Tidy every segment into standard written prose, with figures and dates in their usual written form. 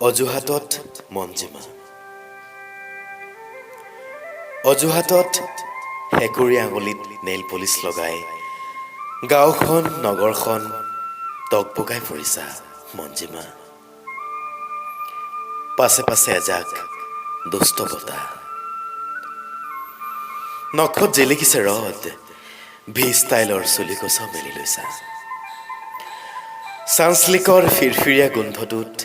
অজুহাতত মঞ্জিমা। অজুহাতত হেকুৰী আঙুলিত নেইল পলিচ লগাই গাঁওখন নগৰখন টকবগাই ফুৰিছা মঞ্জিমা। পাছে পাছে এজাক দুষ্ট বতাহ, নখত জিলিকিছে ৰদ, ভি ষ্টাইলৰ চুলি কোচাও মেলি লৈছা। চান্সলিকৰ ফিৰফিৰীয়া গোন্ধটোত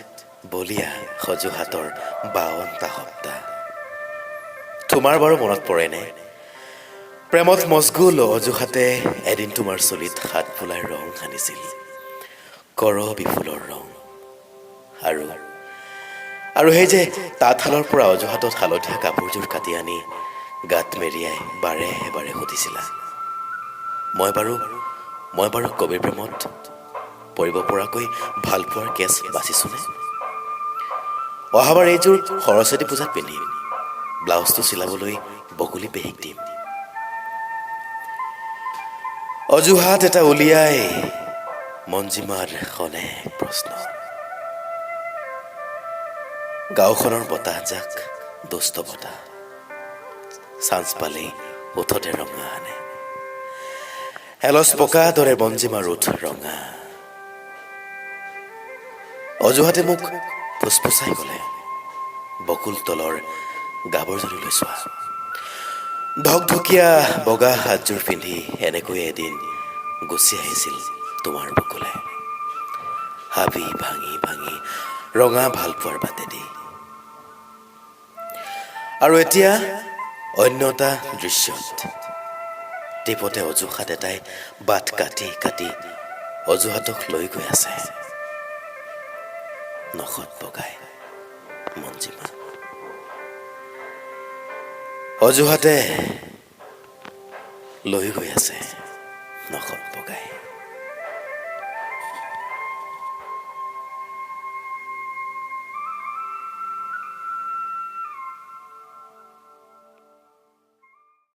বলিয়া অজুহাতৰ 52টা সপ্তাহ। তোমাৰ বাৰু মনত পৰেনে? প্ৰেমত মচগুল অজুহাতে এদিন তোমাৰ চুলিত হাত ফুলাই ৰং সানিছিল, কৰবী ফুলৰ ৰং। আৰু সেই যে তাঁতশালৰ পৰা অজুহাতত হালধীয়া কাপোৰযোৰ কাটি আনি গাত মেৰিয়াই বাৰে এবাৰে সুধিছিলা, মই বাৰু কবিৰ প্ৰেমত পৰিব পৰাকৈ ভালপোৱাৰ কেছ বাচিছোনে? অহাবাৰ এইযোৰ সৰস্বতী পূজাত পিন্ধিম, ব্লাউজটো চিলাবলৈ বকুলি পেহীক দিম। অজুহাত এটা উলিয়াই মঞ্জিমাৰ অনেক প্ৰশ্ন। গাঁওখনৰ বতাহজাক দুষ্ট বতাহ, চান্স পালেই ওঠতে ৰঙা আনে। এলচ পকা দৰে মঞ্জিমাৰ ওঠ ৰঙা। অজুহাতে মোক ফুচফুচাই গলে, বকুল তলৰ গাভৰুজনীলৈ চোৱা। ঢকঢকীয়া বগা হাতযোৰ পিন্ধি এনেকৈ এদিন গুচি আহিছিল তোমাৰ বকুলে, হাবি ভাঙি ভাঙি ৰঙা ভালপোৱাৰ বাটেদি। আৰু এতিয়া অন্য এটা দৃশ্যত টিপতে অজুহাত এটাই বাট কাটি কাটি অজুহাতক লৈ গৈ আছে নখত বগাই মঞ্জিমা। অজুহাতে লৈ গৈ আছে নখত বগাই।